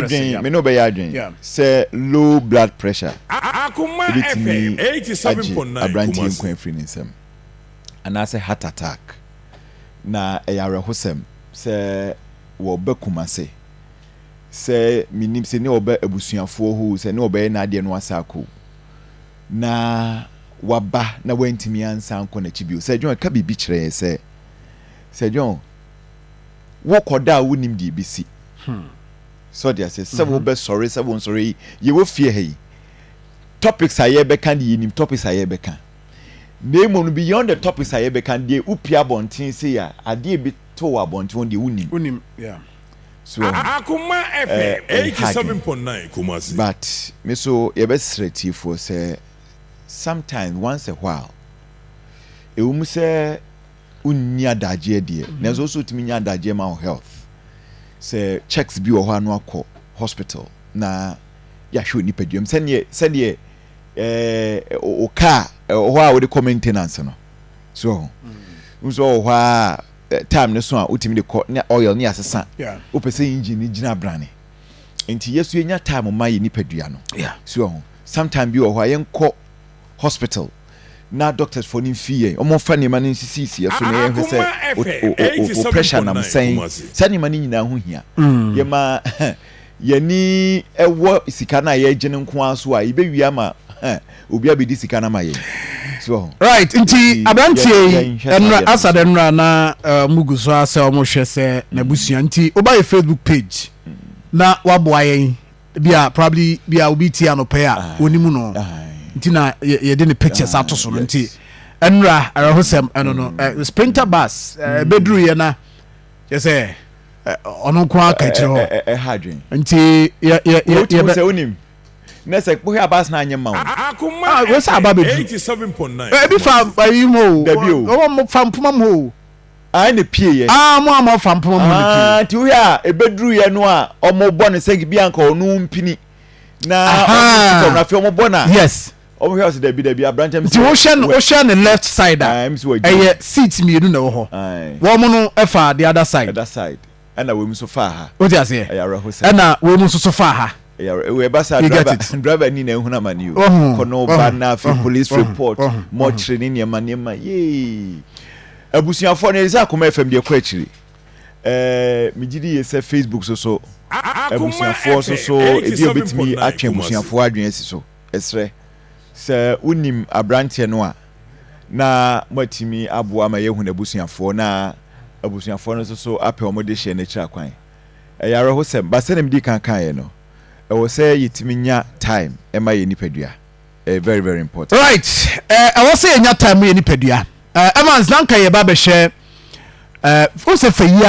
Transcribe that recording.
me no be adwen say low blood pressure Akoma FM 87.9 abranti nkwan free nsem and I say heart attack na eyare hosem say wo be Kumasi say minim say ne oba abusuafo ho say ne oba na ade no asako na waba na wantimi ansa anko na chibio say John ka bibi kire say John wo koda wonim di bisi so there say wo be sorry say won sorry ye wo fie hey topics aye be kan ye nim topics aye be kan name beyond the topics aye be kan dey upia bontin say ya ade be to wa bontin dey wonim yeah. So Akoma FM 87.9 Kumasi. But me so ye be straight for say sometimes once a while e wo say unni adaje de na so timi nya adaje ma health say checks bi wo ho anu akọ hospital na ya show ni pedum sene o car ho a wo de maintenance no so so ho time ne so a utimi de oil ni asesa o pese engine ni gina brane enti yesu enya time ma ye ni pedua no so sometime bi wo ho yenko hospital na doctors for nim fie omo fa ne ma ne sisi so na ye say o pressure na msen sani ma ni nyina ho hia ye ma ye ni ewo sika na ye gene nko aso a ibe wi ama obi abedi sika na ma ye so right nti abrantie enra asade enra na muguso ase omo hwe se na busua nti oba Facebook page na waboa yen bia probably bia obi ti anope a onimu no nti na ye de ne pictures atoso no nti enra arahosem eno no sprinter bus bedru ye na ye say ono kwa aka kire ho hadwen nti ye se onim na se po ya bus na anyem ma Akoma we say aba bedru 87.9 bi fa ayimo o mo fa mpoma mo ai ne pie ye mo fa mpoma mo ne pie nti wo ya ebedru ye no a omo bo ne se bi anka onu mpini na na fi omo bo na yes omo house da bi abrancham nti wo hye ne left side eh seat mi edu na wo ho wo mo no efa the other side ana we mu so fa ha o ti ase ayara ho se ana we mu so fa ha we basa driver ni na ehuna mani o kono ba na fi police report mo chire ni nema ye abusuafo na eza Akoma FM de kwa chire migidi ye se Facebook so abusuafo so ebi obetimi atwe abusuafo adwen asi so esre se unim abrantie no a na matimi aboa ma yehu na abusuafo na abusuafo no so apɛ omode hye na kira kwan yare ho sem ba se na mdi kan ye no wo say yitimi nya time e ma ye nipadua very very important right wo say nya time ye nipadua Evans nanka ye ba be hye wo say fa